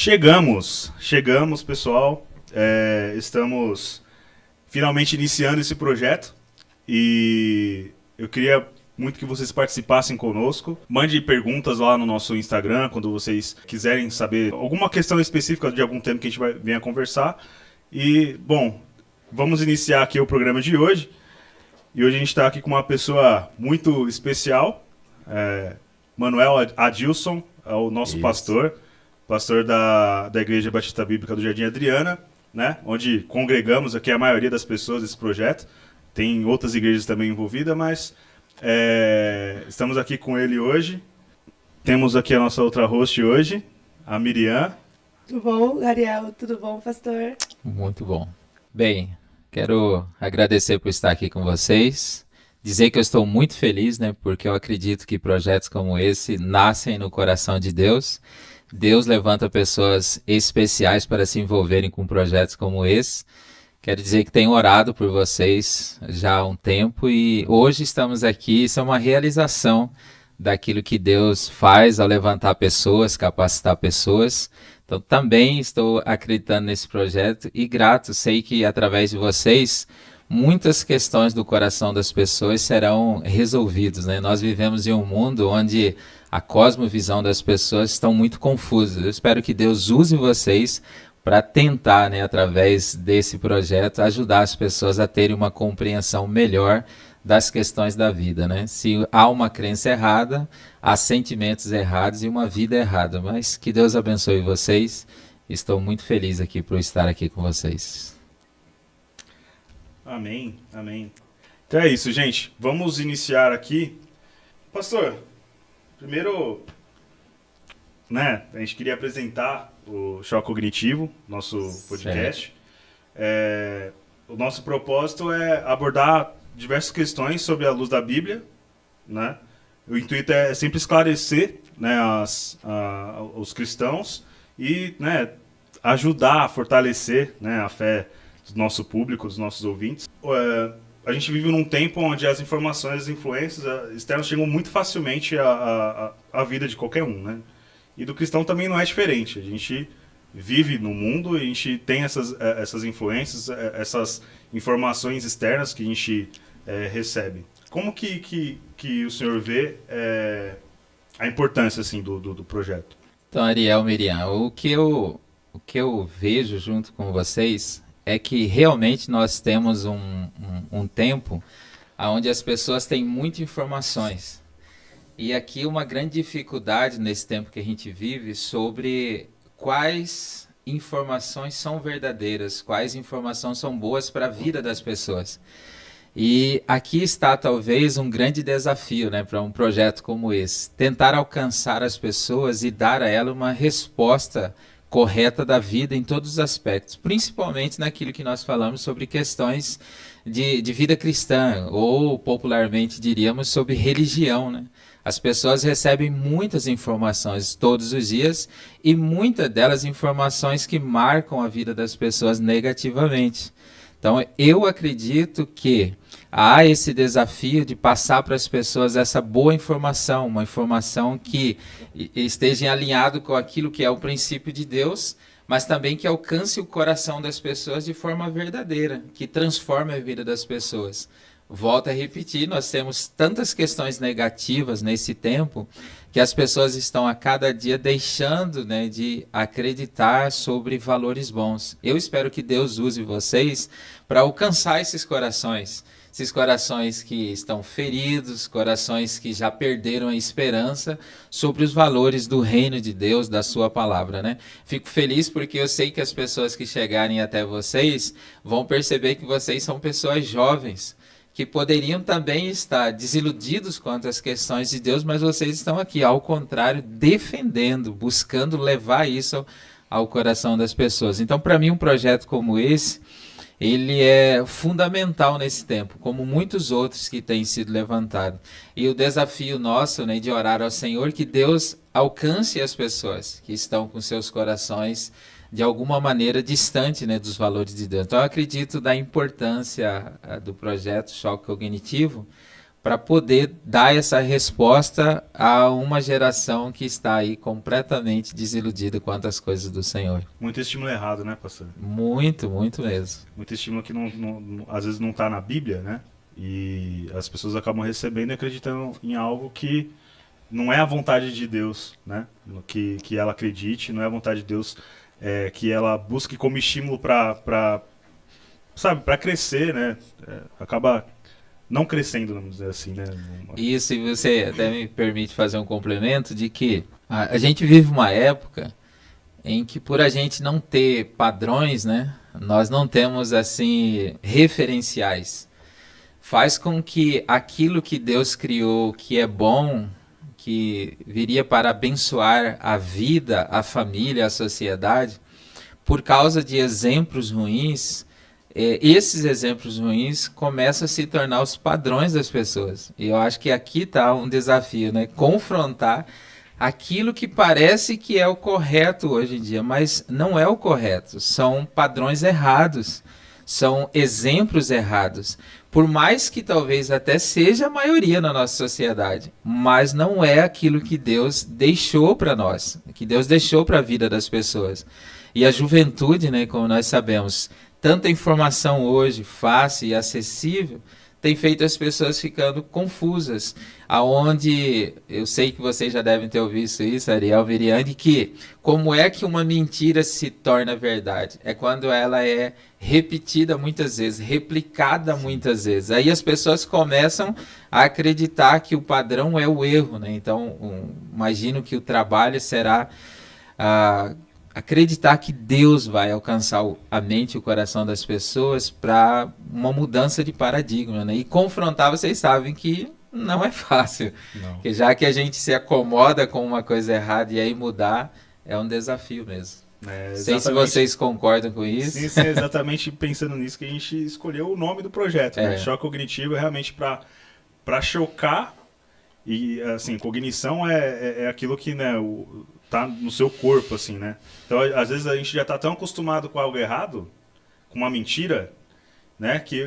Chegamos, pessoal. Estamos finalmente iniciando esse projeto e eu queria muito que vocês participassem conosco. Mande perguntas lá no nosso Instagram quando vocês quiserem saber alguma questão específica de algum tema que a gente vai venha conversar. E, bom, vamos iniciar aqui o programa de hoje. E hoje a gente está aqui com uma pessoa muito especial, Manuel Adilson, é o nosso pastor da Igreja Batista Bíblica do Jardim Adriana, né, onde congregamos aqui a maioria das pessoas desse projeto. Tem outras igrejas também envolvidas, mas estamos aqui com ele hoje. Temos aqui a nossa outra host hoje, a Miriam. Tudo bom, Ariel? Tudo bom, pastor? Muito bom. Bem, quero agradecer por estar aqui com vocês. Dizer que eu estou muito feliz, né? Porque eu acredito que projetos como esse nascem no coração de Deus. Deus levanta pessoas especiais para se envolverem com projetos como esse. Quero dizer que tenho orado por vocês já há um tempo e hoje estamos aqui. Isso é uma realização daquilo que Deus faz ao levantar pessoas, capacitar pessoas. Então também estou acreditando nesse projeto e grato. Sei que através de vocês muitas questões do coração das pessoas serão resolvidas, né? Nós vivemos em um mundo onde a cosmovisão das pessoas estão muito confusas. Eu espero que Deus use vocês para tentar, né, através desse projeto, ajudar as pessoas a terem uma compreensão melhor das questões da vida, né? Se há uma crença errada, há sentimentos errados e uma vida errada. Mas que Deus abençoe vocês. Estou muito feliz aqui por estar aqui com vocês. Amém, amém. Então é isso, gente. Vamos iniciar aqui. Pastor, primeiro, né, a gente queria apresentar o Choque Cognitivo, nosso podcast. O nosso propósito é abordar diversas questões sobre a luz da Bíblia, né? O intuito é sempre esclarecer, né, os cristãos e, né, ajudar a fortalecer, né, a fé do nosso público, dos nossos ouvintes. A gente vive num tempo onde as informações, as influências externas chegam muito facilmente à vida de qualquer um, né? E do cristão também não é diferente. A gente vive no mundo e a gente tem essas influências, essas informações externas que a gente recebe. Como que o senhor vê a importância assim, do projeto? Então, Ariel, Miriam, o que eu vejo junto com vocês é que realmente nós temos um tempo onde as pessoas têm muitas informações. E aqui uma grande dificuldade nesse tempo que a gente vive sobre quais informações são verdadeiras, quais informações são boas para a vida das pessoas. E aqui está talvez um grande desafio, né, para um projeto como esse. Tentar alcançar as pessoas e dar a elas uma resposta correta da vida em todos os aspectos, principalmente naquilo que nós falamos sobre questões de vida cristã, ou popularmente diríamos sobre religião, né? As pessoas recebem muitas informações todos os dias e muitas delas informações que marcam a vida das pessoas negativamente. Então eu acredito que há esse desafio de passar para as pessoas essa boa informação, uma informação que esteja alinhado com aquilo que é o princípio de Deus, mas também que alcance o coração das pessoas de forma verdadeira, que transforme a vida das pessoas. Volto a repetir, nós temos tantas questões negativas nesse tempo que as pessoas estão a cada dia deixando, né, de acreditar sobre valores bons. Eu espero que Deus use vocês para alcançar esses corações que estão feridos, corações que já perderam a esperança sobre os valores do reino de Deus, da sua palavra, né? Fico feliz porque eu sei que as pessoas que chegarem até vocês vão perceber que vocês são pessoas jovens, que poderiam também estar desiludidos quanto às questões de Deus, mas vocês estão aqui, ao contrário, defendendo, buscando levar isso ao coração das pessoas. Então, para mim, um projeto como esse, ele é fundamental nesse tempo, como muitos outros que têm sido levantados. E o desafio nosso, né, de orar ao Senhor, que Deus alcance as pessoas que estão com seus corações de alguma maneira distante, né, dos valores de Deus. Então eu acredito da importância do projeto Choque Cognitivo para poder dar essa resposta a uma geração que está aí completamente desiludida quanto às coisas do Senhor. Muito estímulo errado, né, pastor? Muito, muito mesmo. Muito estímulo que às vezes não está na Bíblia, né? E as pessoas acabam recebendo e acreditando em algo que não é a vontade de Deus, né? No que ela acredite, não é a vontade de Deus que ela busque como estímulo para crescer, né? Acaba não crescendo, vamos dizer assim, né? Isso, e você até me permite fazer um complemento de que a gente vive uma época em que, por a gente não ter padrões, né? Nós não temos, assim, referenciais. Faz com que aquilo que Deus criou, que é bom, que viria para abençoar a vida, a família, a sociedade, por causa de exemplos ruins, esses exemplos ruins começam a se tornar os padrões das pessoas. E eu acho que aqui está um desafio, né? Confrontar aquilo que parece que é o correto hoje em dia, mas não é o correto. São padrões errados, são exemplos errados. Por mais que talvez até seja a maioria na nossa sociedade, mas não é aquilo que Deus deixou para nós, que Deus deixou para a vida das pessoas. E a juventude, né, como nós sabemos, tanta informação hoje, fácil e acessível, tem feito as pessoas ficando confusas, aonde, eu sei que vocês já devem ter ouvido isso, Ariel, Viriane, que como é que uma mentira se torna verdade? É quando ela é repetida muitas vezes, replicada muitas vezes. Aí as pessoas começam a acreditar que o padrão é o erro, né? Então, imagino que o trabalho será acreditar que Deus vai alcançar a mente e o coração das pessoas para uma mudança de paradigma, né? E confrontar, vocês sabem que não é fácil. Não. Porque já que a gente se acomoda com uma coisa errada e aí mudar é um desafio mesmo. Sei se vocês concordam com isso. Sim, é exatamente pensando nisso que a gente escolheu o nome do projeto, né? Choque cognitivo é realmente para chocar. E assim, cognição é aquilo que, né, tá no seu corpo, assim, né? Então, às vezes a gente já tá tão acostumado com algo errado, com uma mentira, né, que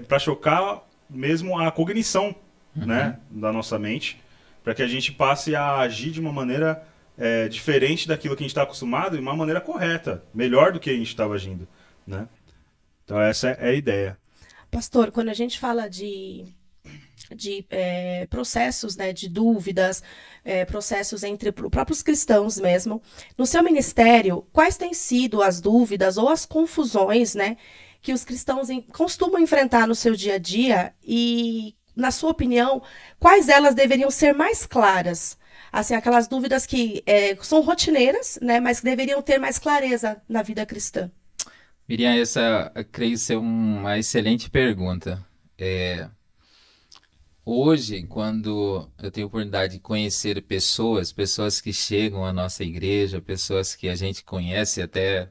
para chocar mesmo a cognição, né, da nossa mente, para que a gente passe a agir de uma maneira diferente daquilo que a gente está acostumado e uma maneira correta, melhor do que a gente estava agindo, né? Então essa é a ideia. Pastor, quando a gente fala de processos, né, de dúvidas, processos entre próprios cristãos mesmo, no seu ministério, quais têm sido as dúvidas ou as confusões, né, que os cristãos costumam enfrentar no seu dia a dia e, na sua opinião, quais elas deveriam ser mais claras? Assim, aquelas dúvidas que são rotineiras, né, mas que deveriam ter mais clareza na vida cristã. Miriam, essa creio ser uma excelente pergunta. Hoje, quando eu tenho a oportunidade de conhecer pessoas que chegam à nossa igreja, pessoas que a gente conhece até,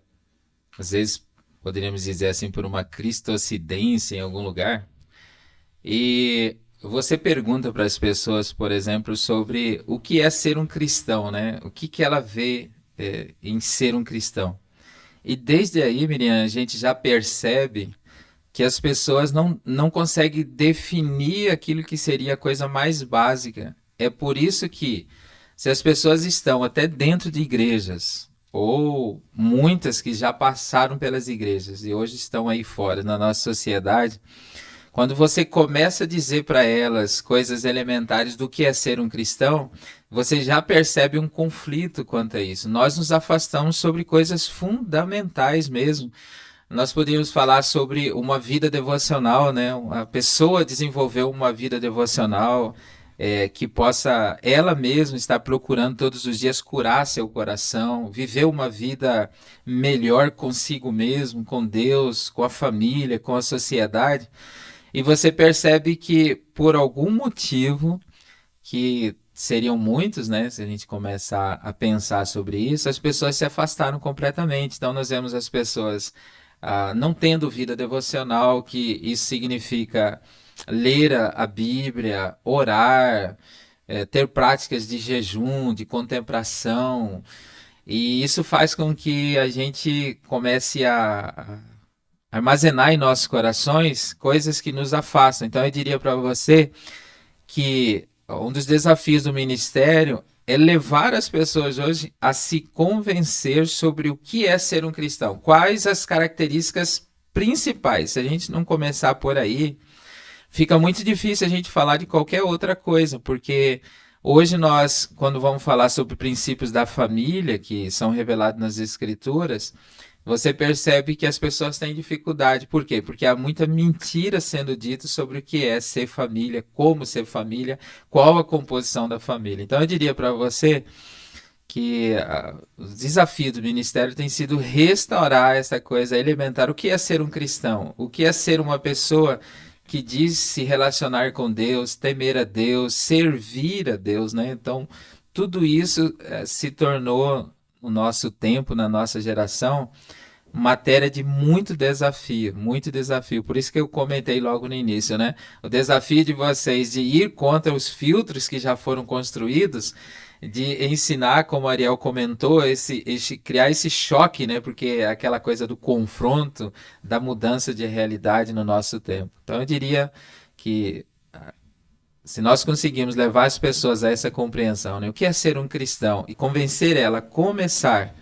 às vezes, poderíamos dizer assim, por uma cristocidência em algum lugar, e você pergunta para as pessoas, por exemplo, sobre o que é ser um cristão, né? O que ela vê em ser um cristão. E desde aí, Miriam, a gente já percebe que as pessoas não conseguem definir aquilo que seria a coisa mais básica. É por isso que, se as pessoas estão até dentro de igrejas, ou muitas que já passaram pelas igrejas e hoje estão aí fora na nossa sociedade, quando você começa a dizer para elas coisas elementares do que é ser um cristão, você já percebe um conflito quanto a isso. Nós nos afastamos sobre coisas fundamentais mesmo. Nós poderíamos falar sobre uma vida devocional, né? A pessoa desenvolveu uma vida devocional que possa ela mesma estar procurando todos os dias curar seu coração, viver uma vida melhor consigo mesmo, com Deus, com a família, com a sociedade. E você percebe que por algum motivo, que seriam muitos, né? Se a gente começar a pensar sobre isso, as pessoas se afastaram completamente. Então nós vemos as pessoas não tendo vida devocional, que isso significa ler a Bíblia, orar, ter práticas de jejum, de contemplação, e isso faz com que a gente comece a armazenar em nossos corações coisas que nos afastam. Então eu diria para você que um dos desafios do ministério é levar as pessoas hoje a se convencer sobre o que é ser um cristão. Quais as características principais? Se a gente não começar por aí, fica muito difícil a gente falar de qualquer outra coisa, porque hoje nós, quando vamos falar sobre princípios da família, que são revelados nas Escrituras, você percebe que as pessoas têm dificuldade. Por quê? Porque há muita mentira sendo dita sobre o que é ser família, como ser família, qual a composição da família. Então eu diria para você que o desafio do ministério tem sido restaurar essa coisa elementar. O que é ser um cristão? O que é ser uma pessoa que diz se relacionar com Deus, temer a Deus, servir a Deus, né? Então, tudo isso se tornou, no nosso tempo, na nossa geração, matéria de muito desafio, muito desafio. Por isso que eu comentei logo no início, né? O desafio de vocês de ir contra os filtros que já foram construídos, de ensinar, como a Ariel comentou, criar esse choque, né? Porque é aquela coisa do confronto, da mudança de realidade no nosso tempo. Então eu diria que se nós conseguirmos levar as pessoas a essa compreensão, né? O que é ser um cristão, e convencer ela a começar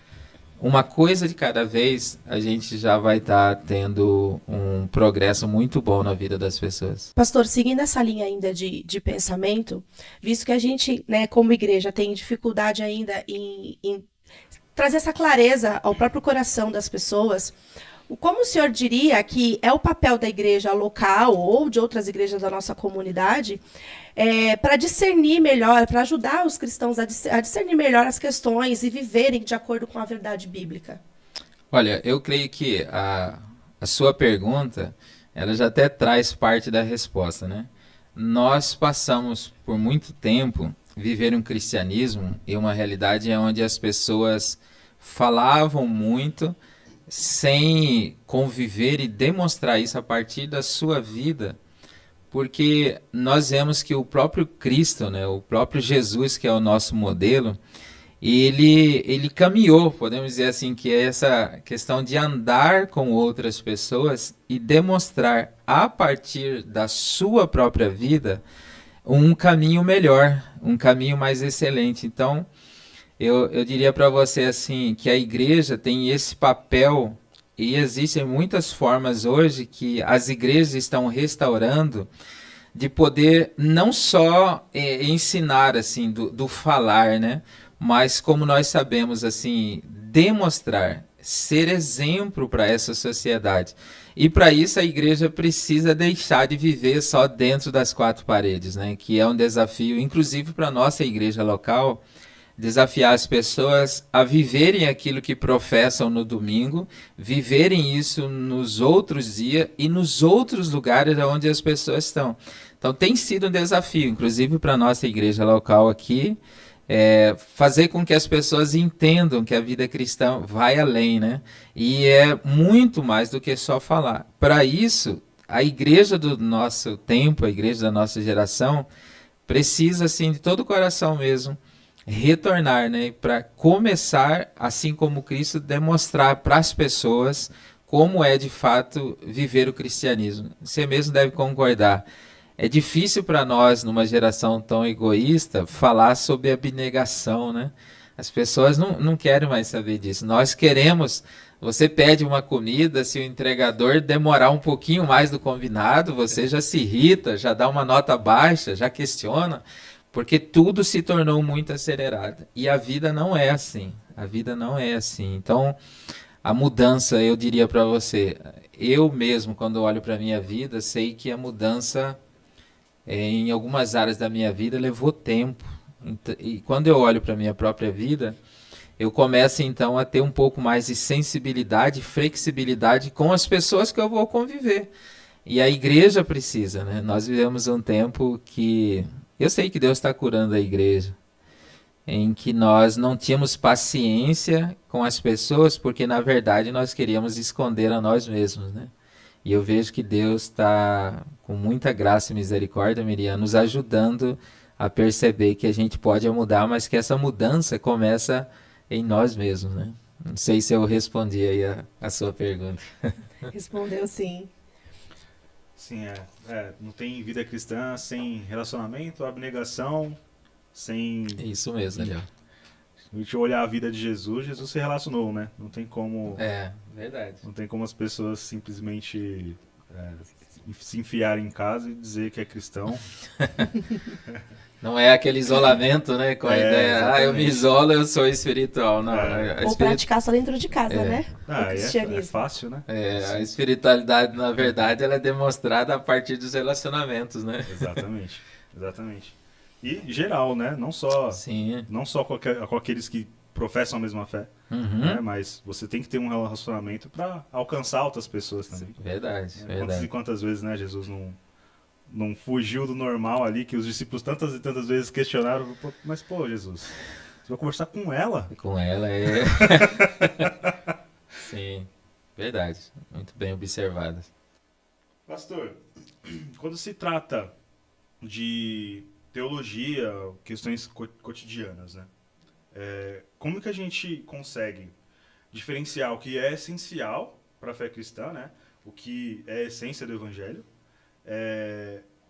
uma coisa de cada vez, a gente já vai estar tendo um progresso muito bom na vida das pessoas. Pastor, seguindo essa linha ainda de pensamento, visto que a gente, né, como igreja, tem dificuldade ainda em trazer essa clareza ao próprio coração das pessoas, como o senhor diria que é o papel da igreja local ou de outras igrejas da nossa comunidade para discernir melhor, para ajudar os cristãos a discernir melhor as questões e viverem de acordo com a verdade bíblica? Olha, eu creio que a sua pergunta, ela já até traz parte da resposta, né? Nós passamos por muito tempo viver um cristianismo e uma realidade onde as pessoas falavam muito sem conviver e demonstrar isso a partir da sua vida, porque nós vemos que o próprio Cristo, né, o próprio Jesus, que é o nosso modelo, ele caminhou, podemos dizer assim, que é essa questão de andar com outras pessoas e demonstrar a partir da sua própria vida um caminho melhor, um caminho mais excelente. Então, eu diria para você assim que a igreja tem esse papel e existem muitas formas hoje que as igrejas estão restaurando de poder não só ensinar assim do falar, né? Mas como nós sabemos assim demonstrar, ser exemplo para essa sociedade. E para isso a igreja precisa deixar de viver só dentro das quatro paredes, né? Que é um desafio, inclusive para a nossa igreja local, desafiar as pessoas a viverem aquilo que professam no domingo, viverem isso nos outros dias e nos outros lugares onde as pessoas estão. Então tem sido um desafio, inclusive para a nossa igreja local aqui, fazer com que as pessoas entendam que a vida cristã vai além, né? E é muito mais do que só falar. Para isso, a igreja do nosso tempo, a igreja da nossa geração, precisa, assim, de todo o coração mesmo, retornar, né? Para começar, assim como Cristo, demonstrar para as pessoas como é de fato viver o cristianismo. Você mesmo deve concordar. É difícil para nós, numa geração tão egoísta, falar sobre abnegação, né? As pessoas não querem mais saber disso. Nós queremos, você pede uma comida, se o entregador demorar um pouquinho mais do combinado, você já se irrita, já dá uma nota baixa, já questiona, porque tudo se tornou muito acelerado. E a vida não é assim. A vida não é assim. Então, a mudança, eu diria para você, eu mesmo, quando olho para a minha vida, sei que a mudança em algumas áreas da minha vida levou tempo. E quando eu olho para a minha própria vida, eu começo então a ter um pouco mais de sensibilidade, flexibilidade com as pessoas que eu vou conviver. E a igreja precisa, né? Nós vivemos um tempo que eu sei que Deus está curando a igreja, em que nós não tínhamos paciência com as pessoas, porque na verdade nós queríamos esconder a nós mesmos, né? E eu vejo que Deus está com muita graça e misericórdia, Miriam, nos ajudando a perceber que a gente pode mudar, mas que essa mudança começa em nós mesmos, né? Não sei se eu respondi aí a sua pergunta. Respondeu sim. Sim, não tem vida cristã sem relacionamento, abnegação, sem... É isso mesmo, Ariel. Se a gente olhar a vida de Jesus, Jesus se relacionou, né? Não tem como... Verdade. Não tem como as pessoas simplesmente se enfiarem em casa e dizer que é cristão. Não é aquele isolamento, né? Com a ideia, eu me exatamente. isolo, eu sou espiritual. Não, Ou praticar só dentro de casa, né? O É cristianismo. fácil, né? a espiritualidade, na verdade, ela é demonstrada a partir dos relacionamentos, né? Exatamente, exatamente. E geral, né? Não só Sim. com aqueles que professam a mesma fé, né? Mas você tem que ter um relacionamento para alcançar outras pessoas também. Verdade, Quantas verdade. e quantas vezes, né? Jesus não fugiu do normal ali, que os discípulos tantas e tantas vezes questionaram, mas pô, Jesus, você vai conversar com ela? Com ela é... Sim, verdade. Muito bem observado. Pastor, quando se trata de teologia, questões cotidianas, né? Como que a gente consegue diferenciar o que é essencial para a fé cristã, né? O que é a essência do evangelho,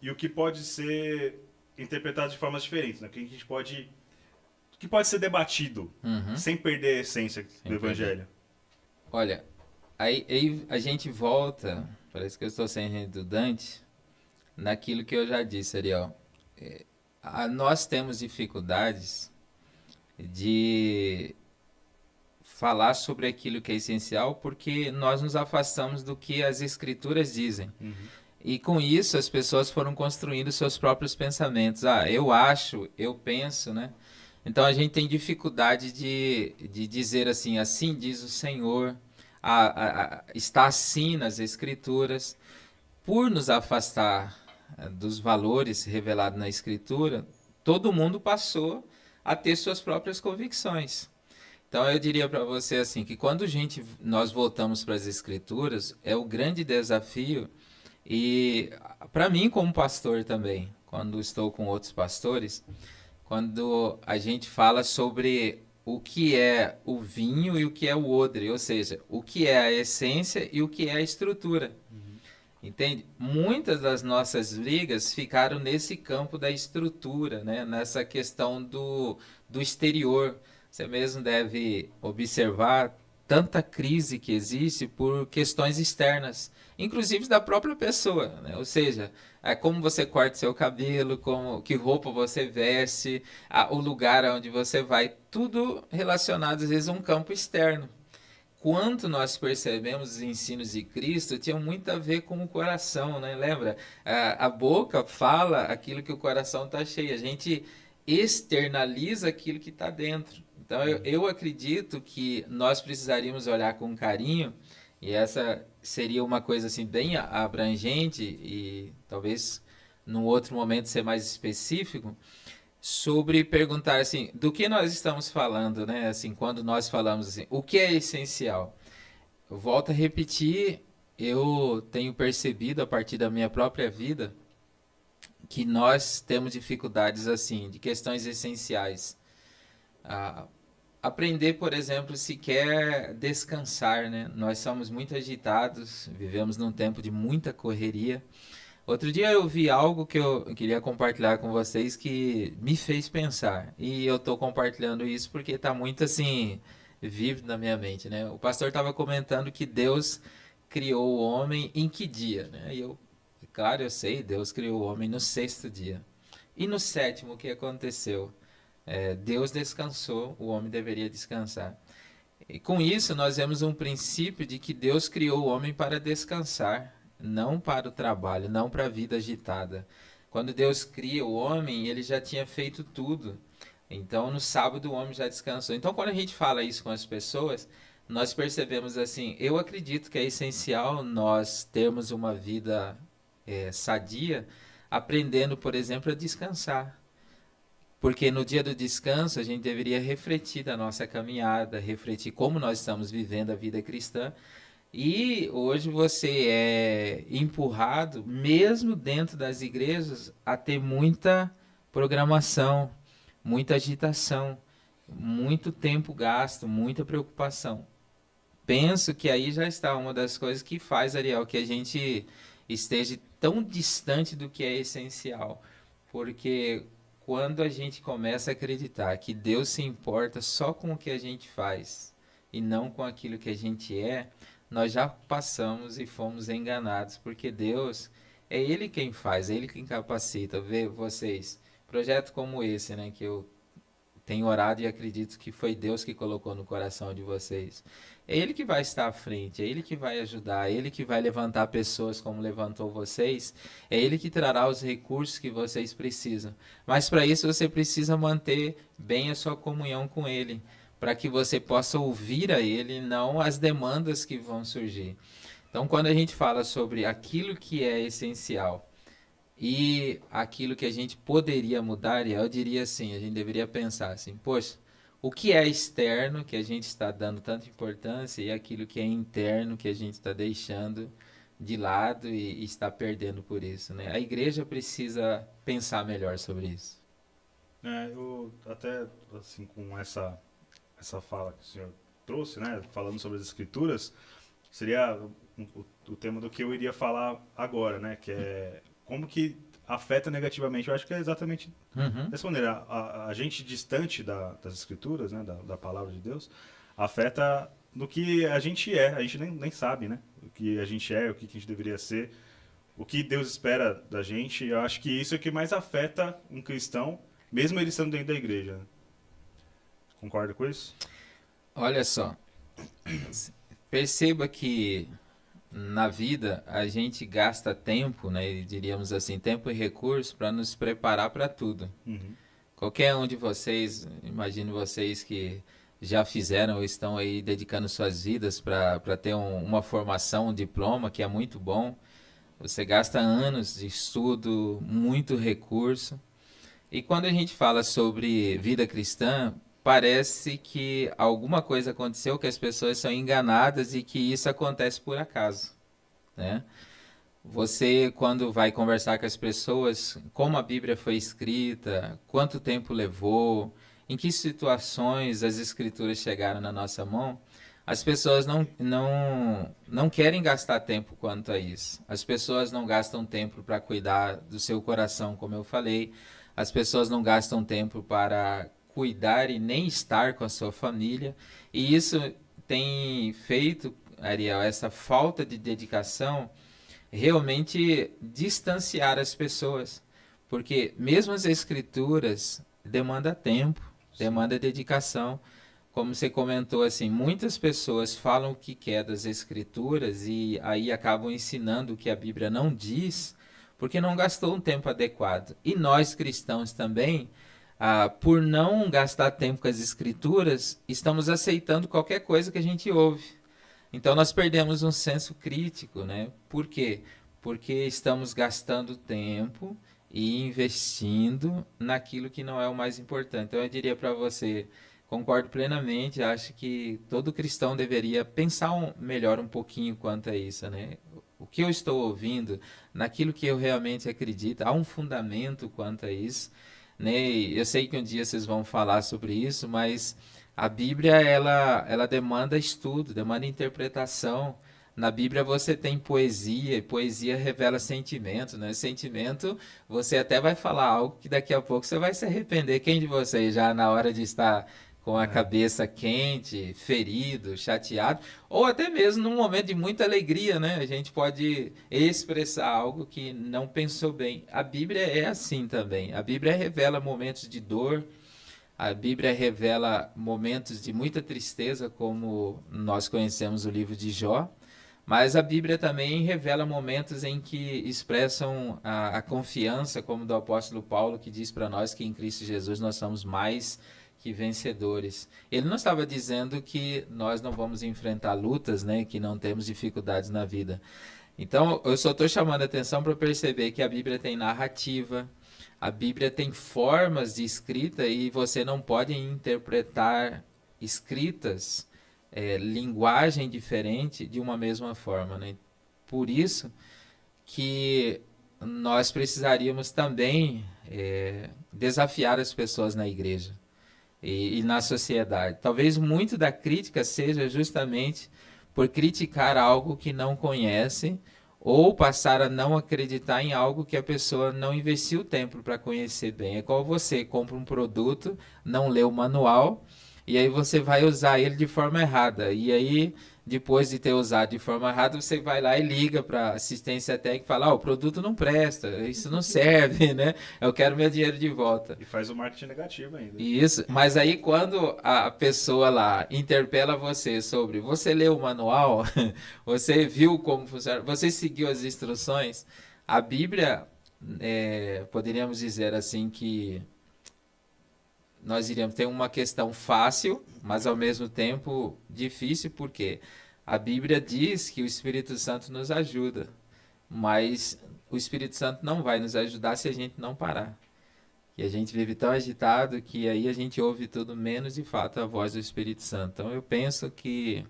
e o que pode ser interpretado de formas diferentes, né? O que pode ser debatido sem perder a essência do evangelho. Olha, aí a gente volta, parece que eu estou sendo redundante, naquilo que eu já disse, Ariel. Nós temos dificuldades de falar sobre aquilo que é essencial porque nós nos afastamos do que as escrituras dizem. E com isso as pessoas foram construindo seus próprios pensamentos. Eu acho, eu penso, né? Então a gente tem dificuldade de dizer assim diz o Senhor, está assim nas escrituras. Por nos afastar dos valores revelados na escritura, todo mundo passou a ter suas próprias convicções. Então eu diria para você assim que quando nós voltamos para as escrituras, é o grande desafio. E para mim como pastor também, quando estou com outros pastores, quando a gente fala sobre o que é o vinho e o que é o odre, ou seja, o que é a essência e o que é a estrutura. Entende? Muitas das nossas brigas ficaram nesse campo da estrutura, né? Nessa questão do exterior. Você mesmo deve observar tanta crise que existe por questões externas, inclusive da própria pessoa, né? Ou seja, como você corta seu cabelo, que roupa você veste, o lugar onde você vai, tudo relacionado às vezes a um campo externo. Quanto nós percebemos os ensinos de Cristo, tinham muito a ver com o coração, né? Lembra? A boca fala aquilo que o coração está cheio. A gente externaliza aquilo que está dentro. Então, eu acredito que nós precisaríamos olhar com carinho, e essa seria uma coisa assim bem abrangente, e talvez num outro momento ser mais específico, sobre perguntar assim, do que nós estamos falando, né? Assim, quando nós falamos assim, o que é essencial? Eu volto a repetir, eu tenho percebido a partir da minha própria vida que nós temos dificuldades assim, de questões essenciais. Aprender, por exemplo, se quer descansar, né? Nós somos muito agitados, vivemos num tempo de muita correria. Outro dia eu vi algo que eu queria compartilhar com vocês que me fez pensar. E eu estou compartilhando isso porque está muito assim, vívido na minha mente, né? O pastor estava comentando que Deus criou o homem em que dia, né? E claro, eu sei, Deus criou o homem no 6º dia. E no 7º, o que aconteceu? Deus descansou, o homem deveria descansar. E com isso, nós vemos um princípio de que Deus criou o homem para descansar, não para o trabalho, não para a vida agitada. Quando Deus cria o homem, ele já tinha feito tudo. Então, no sábado, o homem já descansou. Então, quando a gente fala isso com as pessoas, nós percebemos assim, eu acredito que é essencial nós termos uma vida sadia, aprendendo, por exemplo, a descansar. Porque no dia do descanso a gente deveria refletir da nossa caminhada, refletir como nós estamos vivendo a vida cristã. E hoje você é empurrado, mesmo dentro das igrejas, a ter muita programação, muita agitação, muito tempo gasto, muita preocupação. Penso que aí já está uma das coisas que faz, Ariel, que a gente esteja tão distante do que é essencial. Porque quando a gente começa a acreditar que Deus se importa só com o que a gente faz e não com aquilo que a gente é, nós já passamos e fomos enganados, porque Deus é Ele quem faz, é Ele quem capacita. Vê vocês, projeto como esse, né, que eu tenho orado e acredito que foi Deus que colocou no coração de vocês. É Ele que vai estar à frente, é Ele que vai ajudar, é Ele que vai levantar pessoas como levantou vocês, é Ele que trará os recursos que vocês precisam. Mas para isso você precisa manter bem a sua comunhão com Ele, para que você possa ouvir a Ele, não as demandas que vão surgir. Então, quando a gente fala sobre aquilo que é essencial e aquilo que a gente poderia mudar, eu diria assim, a gente deveria pensar assim, poxa, o que é externo que a gente está dando tanta importância e aquilo que é interno que a gente está deixando de lado e está perdendo por isso, né? A igreja precisa pensar melhor sobre isso. Eu até, assim, com essa fala que o senhor trouxe, né, falando sobre as escrituras, seria o tema do que eu iria falar agora, né, que é como que afeta negativamente. Eu acho que é exatamente dessa maneira. A gente distante das escrituras, né, da palavra de Deus, afeta no que a gente é. A gente nem sabe, né, o que a gente é, o que a gente deveria ser, o que Deus espera da gente. Eu acho que isso é o que mais afeta um cristão, mesmo ele estando dentro da igreja. Concorda com isso? Olha só, perceba que na vida a gente gasta tempo, né, diríamos assim, tempo e recurso para nos preparar para tudo. Uhum. Qualquer um de vocês, imagino vocês que já fizeram ou estão aí dedicando suas vidas para ter uma formação, um diploma, que é muito bom. Você gasta anos de estudo, muito recurso. E quando a gente fala sobre vida cristã, parece que alguma coisa aconteceu, que as pessoas são enganadas e que isso acontece por acaso, né? Você, quando vai conversar com as pessoas, como a Bíblia foi escrita, quanto tempo levou, em que situações as escrituras chegaram na nossa mão, as pessoas não querem gastar tempo quanto a isso. As pessoas não gastam tempo para cuidar do seu coração, como eu falei. As pessoas não gastam tempo para cuidar e nem estar com a sua família. E isso tem feito, Ariel, essa falta de dedicação realmente distanciar as pessoas. Porque mesmo as escrituras demandam tempo, demanda dedicação. Como você comentou, assim, muitas pessoas falam o que quer das escrituras e aí acabam ensinando o que a Bíblia não diz, porque não gastou um tempo adequado. E nós cristãos também, por não gastar tempo com as escrituras, estamos aceitando qualquer coisa que a gente ouve. Então nós perdemos um senso crítico, né? Por quê? Porque estamos gastando tempo e investindo naquilo que não é o mais importante. Então eu diria para você, concordo plenamente, acho que todo cristão deveria pensar melhor um pouquinho quanto a isso, né? O que eu estou ouvindo, naquilo que eu realmente acredito, há um fundamento quanto a isso, né? E eu sei que um dia vocês vão falar sobre isso, mas a Bíblia, ela demanda estudo, demanda interpretação. Na Bíblia você tem poesia, e poesia revela sentimento, né? Sentimento, você até vai falar algo que daqui a pouco você vai se arrepender. Quem de vocês já na hora de estar com a cabeça quente, ferido, chateado, ou até mesmo num momento de muita alegria, né? A gente pode expressar algo que não pensou bem. A Bíblia é assim também. A Bíblia revela momentos de dor, a Bíblia revela momentos de muita tristeza, como nós conhecemos o livro de Jó, mas a Bíblia também revela momentos em que expressam a confiança, como do apóstolo Paulo, que diz para nós que em Cristo Jesus nós somos mais que vencedores. Ele não estava dizendo que nós não vamos enfrentar lutas, né, que não temos dificuldades na vida. Então, eu só estou chamando a atenção para perceber que a Bíblia tem narrativa, a Bíblia tem formas de escrita e você não pode interpretar escritas, linguagem diferente de uma mesma forma, né? Por isso que nós precisaríamos também desafiar as pessoas na igreja e na sociedade. Talvez muito da crítica seja justamente por criticar algo que não conhece ou passar a não acreditar em algo que a pessoa não investiu tempo para conhecer bem. É igual você compra um produto, não lê o manual, e aí você vai usar ele de forma errada. E aí, depois de ter usado de forma errada, você vai lá e liga para assistência técnica e fala, o produto não presta, isso não serve, né? Eu quero meu dinheiro de volta. E faz o marketing negativo ainda. Isso, mas aí quando a pessoa lá interpela você sobre, você leu o manual, você viu como funciona, você seguiu as instruções, a Bíblia, poderíamos dizer assim que nós iríamos ter uma questão fácil, mas ao mesmo tempo difícil, porque a Bíblia diz que o Espírito Santo nos ajuda, mas o Espírito Santo não vai nos ajudar se a gente não parar. E a gente vive tão agitado que aí a gente ouve tudo menos de fato a voz do Espírito Santo. Então eu penso que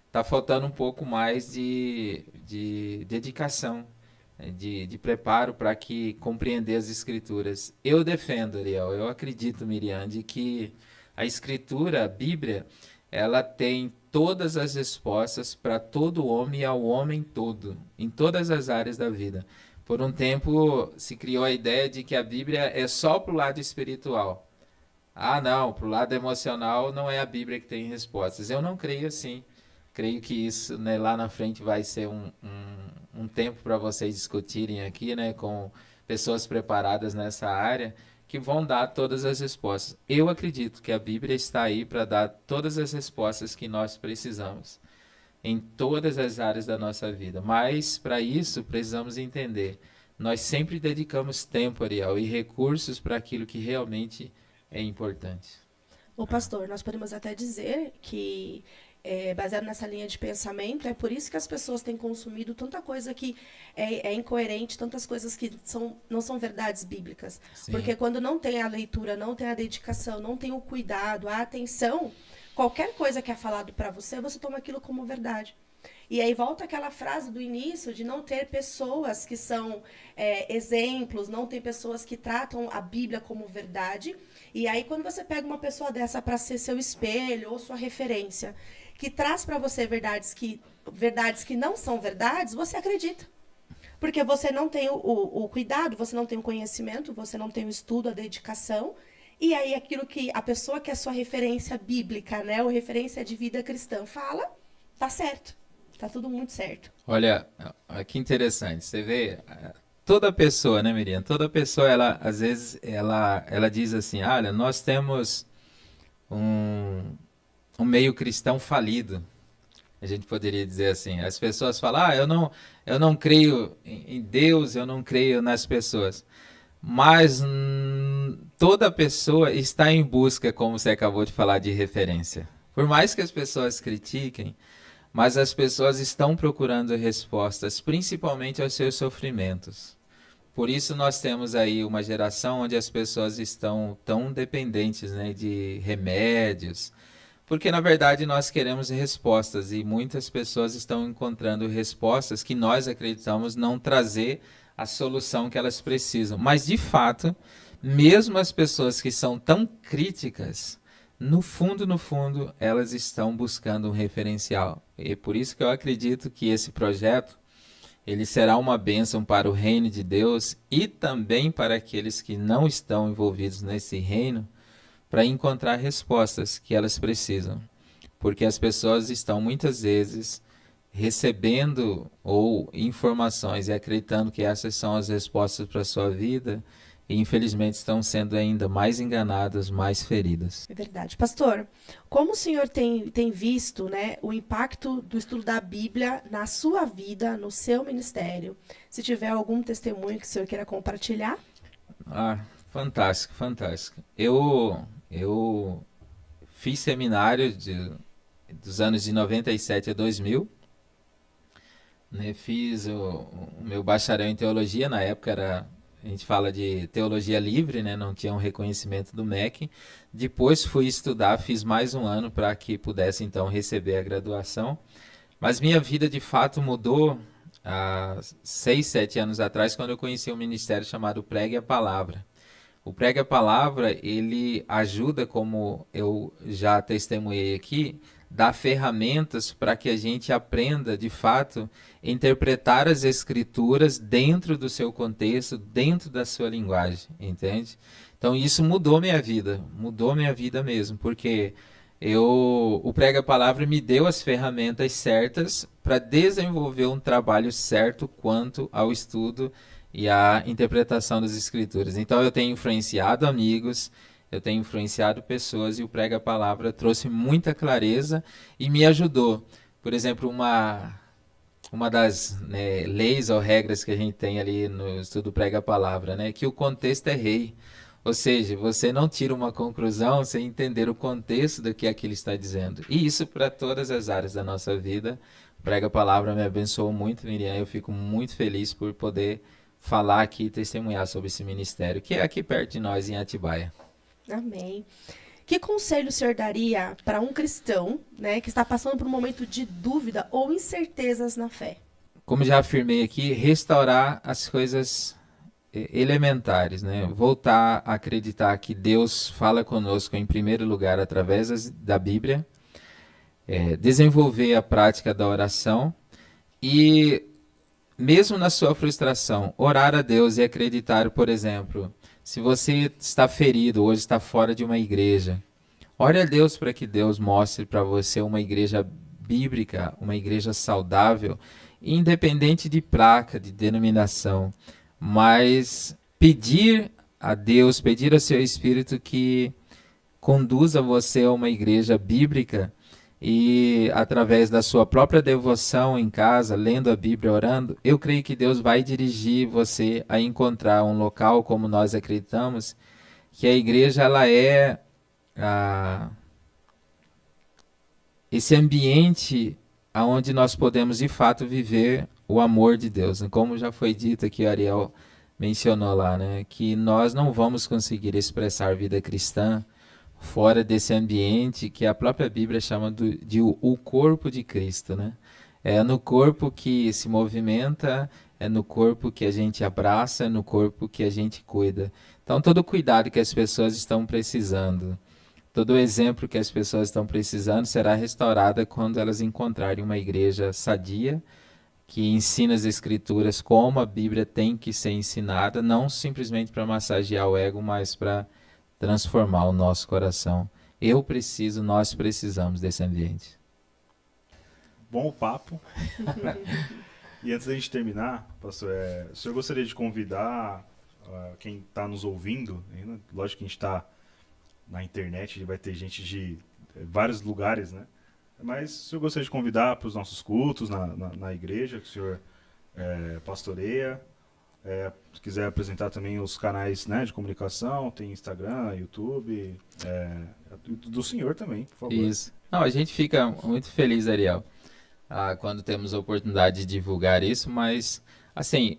está faltando um pouco mais de dedicação, né, de preparo para que compreender as Escrituras. Eu defendo, Ariel, eu acredito, Miriam, de que a Escritura, a Bíblia, ela tem todas as respostas para todo homem e ao homem todo, em todas as áreas da vida. Por um tempo se criou a ideia de que a Bíblia é só para o lado espiritual. Ah, não, para o lado emocional não é a Bíblia que tem respostas. Eu não creio assim. Creio que isso, né, lá na frente vai ser um tempo para vocês discutirem aqui, né, com pessoas preparadas nessa área, que vão dar todas as respostas. Eu acredito que a Bíblia está aí para dar todas as respostas que nós precisamos em todas as áreas da nossa vida. Mas, para isso, precisamos entender. Nós sempre dedicamos tempo, Ariel, e recursos para aquilo que realmente é importante. Ô, pastor, nós podemos até dizer que, baseado nessa linha de pensamento, é por isso que as pessoas têm consumido tanta coisa que é incoerente, tantas coisas que não são verdades bíblicas. Sim. Porque quando não tem a leitura, não tem a dedicação, não tem o cuidado, a atenção, qualquer coisa que é falado para você, você toma aquilo como verdade. E aí volta aquela frase do início de não ter pessoas que são exemplos, não tem pessoas que tratam a Bíblia como verdade. E aí quando você pega uma pessoa dessa para ser seu espelho ou sua referência, que traz para você verdades que não são verdades, você acredita. Porque você não tem o cuidado, você não tem o conhecimento, você não tem o estudo, a dedicação. E aí aquilo que a pessoa que é sua referência bíblica, né, ou referência de vida cristã fala, tá certo. Tá tudo muito certo. Olha, que interessante. Você vê, toda pessoa, né, Miriam? Toda pessoa, ela, às vezes, ela diz assim, olha, nós temos um meio cristão falido. A gente poderia dizer assim. As pessoas falam, eu não creio em Deus, eu não creio nas pessoas. Mas toda pessoa está em busca, como você acabou de falar, de referência. Por mais que as pessoas critiquem, mas as pessoas estão procurando respostas, principalmente aos seus sofrimentos. Por isso nós temos aí uma geração onde as pessoas estão tão dependentes, né, de remédios, porque na verdade nós queremos respostas e muitas pessoas estão encontrando respostas que nós acreditamos não trazer a solução que elas precisam. Mas de fato, mesmo as pessoas que são tão críticas, no fundo, elas estão buscando um referencial. E por isso que eu acredito que esse projeto ele será uma bênção para o reino de Deus e também para aqueles que não estão envolvidos nesse reino, para encontrar respostas que elas precisam. Porque as pessoas estão muitas vezes recebendo ou informações e acreditando que essas são as respostas para a sua vida, e infelizmente estão sendo ainda mais enganadas, mais feridas. É verdade. Pastor, como o senhor tem visto, né, o impacto do estudo da Bíblia na sua vida, no seu ministério? Se tiver algum testemunho que o senhor queira compartilhar? Fantástico, fantástico. Eu fiz seminário dos anos de 97 a 2000, né, fiz o meu bacharel em teologia, na época a gente fala de teologia livre, né? Não tinha um reconhecimento do MEC. Depois fui estudar, fiz mais um ano para que pudesse então receber a graduação. Mas minha vida de fato mudou há 6, 7 anos atrás, quando eu conheci um ministério chamado Pregue a Palavra. O Pregue a Palavra, ele ajuda, como eu já testemunhei aqui, dá ferramentas para que a gente aprenda, de fato, a interpretar as escrituras dentro do seu contexto, dentro da sua linguagem, entende? Então isso mudou minha vida mesmo, porque o Prega a Palavra me deu as ferramentas certas para desenvolver um trabalho certo quanto ao estudo e à interpretação das escrituras. Então eu tenho influenciado amigos, eu tenho influenciado pessoas, e o Prega a Palavra trouxe muita clareza e me ajudou. Por exemplo, uma das, né, leis ou regras que a gente tem ali no estudo Prega a Palavra, né, que o contexto é rei. Ou seja, você não tira uma conclusão sem entender o contexto do que aquilo está dizendo. E isso para todas as áreas da nossa vida. Prega a Palavra me abençoou muito, Miriam. Eu fico muito feliz por poder falar aqui e testemunhar sobre esse ministério, que é aqui perto de nós, em Atibaia. Amém. Que conselho o senhor daria para um cristão, né, que está passando por um momento de dúvida ou incertezas na fé? Como já afirmei aqui, restaurar as coisas elementares, né? Voltar a acreditar que Deus fala conosco em primeiro lugar através da Bíblia, desenvolver a prática da oração e, mesmo na sua frustração, orar a Deus e acreditar, por exemplo, se você está ferido, hoje está fora de uma igreja, ore a Deus para que Deus mostre para você uma igreja bíblica, uma igreja saudável, independente de placa, de denominação, mas pedir a Deus, pedir ao seu Espírito que conduza você a uma igreja bíblica e, através da sua própria devoção em casa, lendo a Bíblia, orando, eu creio que Deus vai dirigir você a encontrar um local, como nós acreditamos, que a igreja ela é esse ambiente onde nós podemos de fato viver o amor de Deus. Como já foi dito aqui, Ariel mencionou lá, né, que nós não vamos conseguir expressar vida cristã fora desse ambiente que a própria Bíblia chama de o corpo de Cristo, né? É no corpo que se movimenta, é no corpo que a gente abraça, é no corpo que a gente cuida. Então, todo o cuidado que as pessoas estão precisando, todo o exemplo que as pessoas estão precisando será restaurado quando elas encontrarem uma igreja sadia, que ensina as escrituras como a Bíblia tem que ser ensinada, não simplesmente para massagear o ego, mas para transformar o nosso coração. Nós precisamos desse ambiente. Bom o papo. E antes da gente terminar, pastor, o senhor gostaria de convidar quem está nos ouvindo, né? Lógico que a gente está na internet, vai ter gente de vários lugares, né? Mas o senhor gostaria de convidar para os nossos cultos na igreja, que o senhor pastoreia. Se quiser apresentar também os canais, né, de comunicação, tem Instagram, YouTube, do senhor também, por favor. Isso. Não, a gente fica muito feliz, Ariel, quando temos a oportunidade de divulgar isso, mas, assim,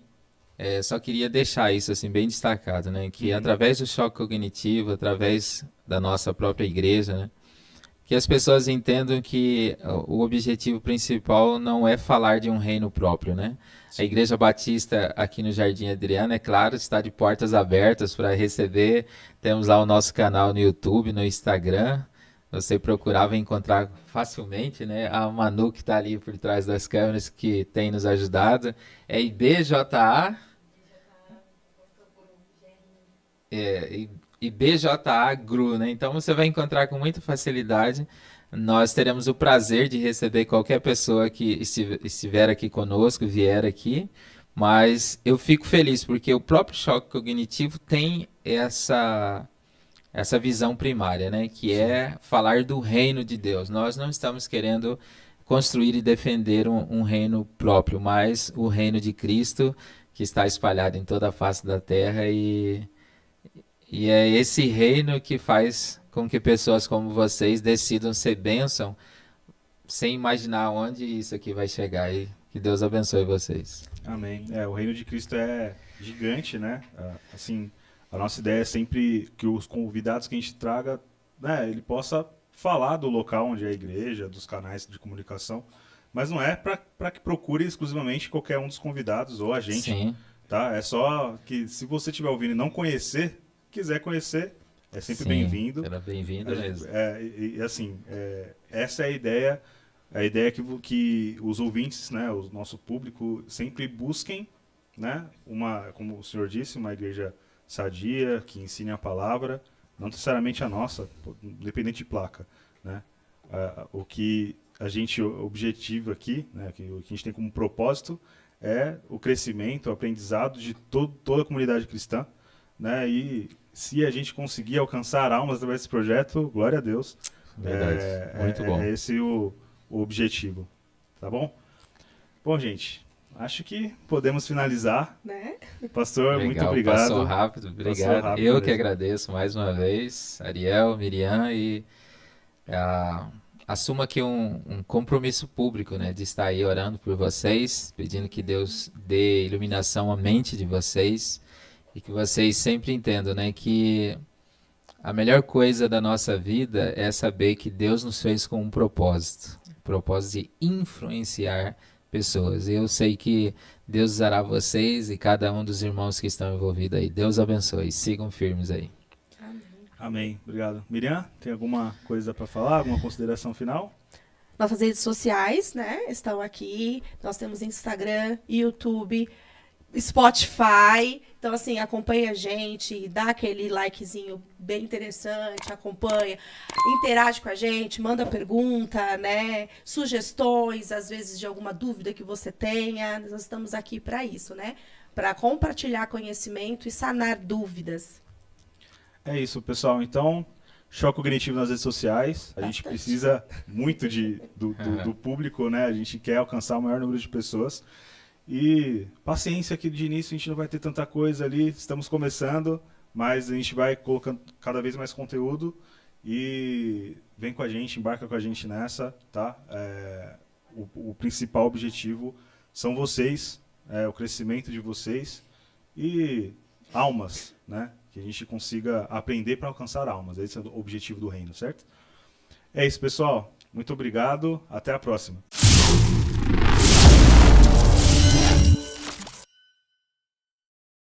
só queria deixar isso assim, bem destacado, né, que através do choque cognitivo, através da nossa própria igreja, né, que as pessoas entendam que o objetivo principal não é falar de um reino próprio, né? A Igreja Batista aqui no Jardim Adriano, é claro, está de portas abertas para receber. Temos lá o nosso canal no YouTube, no Instagram. Você procurava encontrar facilmente, né? A Manu, que está ali por trás das câmeras, que tem nos ajudado. É IBJA. IBJA GRU, né? Então você vai encontrar com muita facilidade. Nós teremos o prazer de receber qualquer pessoa que estiver aqui conosco, vier aqui, mas eu fico feliz porque o próprio choque cognitivo tem essa visão primária, né? Que é falar do reino de Deus. Nós não estamos querendo construir e defender um reino próprio, mas o reino de Cristo que está espalhado em toda a face da terra e é esse reino que faz com que pessoas como vocês decidam ser bênção sem imaginar onde isso aqui vai chegar. E que Deus abençoe vocês. Amém. O reino de Cristo é gigante, né? Assim, a nossa ideia é sempre que os convidados que a gente traga, né, ele possa falar do local onde é a igreja, dos canais de comunicação, mas não é para que procure exclusivamente qualquer um dos convidados ou a gente. Sim. Tá? É só que se você estiver ouvindo e não conhecer, quiser conhecer, é sempre Sim, bem-vindo. Será bem-vindo mesmo. Essa é a ideia que os ouvintes, né, o nosso público, sempre busquem, né, como o senhor disse, uma igreja sadia, que ensine a palavra, não necessariamente a nossa, independente de placa, né? O que a gente objetiva aqui, né, que o que a gente tem como propósito é o crescimento, o aprendizado de toda a comunidade cristã, né? E se a gente conseguir alcançar almas através desse projeto, glória a Deus. Verdade, muito bom. É esse o objetivo, tá bom? Bom, gente, acho que podemos finalizar. Né? Pastor, Legal, muito obrigado. Passou rápido, obrigado. rápido Eu mesmo. que agradeço mais uma vez, Ariel, Miriam, e assumo aqui um compromisso público, né, de estar aí orando por vocês, pedindo que Deus dê iluminação à mente de vocês e que vocês sempre entendam, né, que a melhor coisa da nossa vida é saber que Deus nos fez com um propósito de influenciar pessoas. E eu sei que Deus usará vocês e cada um dos irmãos que estão envolvidos aí. Deus abençoe. Sigam firmes aí. Amém. Obrigado. Miriam, tem alguma coisa para falar? Alguma consideração final? Nossas redes sociais, né, estão aqui. Nós temos Instagram, YouTube, Spotify. Então, assim, acompanha a gente, dá aquele likezinho bem interessante, acompanha, interage com a gente, manda pergunta, né, sugestões, às vezes de alguma dúvida que você tenha. Nós estamos aqui para isso, né, para compartilhar conhecimento e sanar dúvidas. É isso, pessoal. Então, choque cognitivo nas redes sociais. A gente precisa muito do público, né? A gente quer alcançar o maior número de pessoas. E paciência que de início a gente não vai ter tanta coisa ali. Estamos começando, mas a gente vai colocando cada vez mais conteúdo. E vem com a gente, embarca com a gente nessa, tá? O principal objetivo são vocês, o crescimento de vocês e almas, né? Que a gente consiga aprender para alcançar almas. Esse é o objetivo do reino, certo? É isso, pessoal. Muito obrigado. Até a próxima.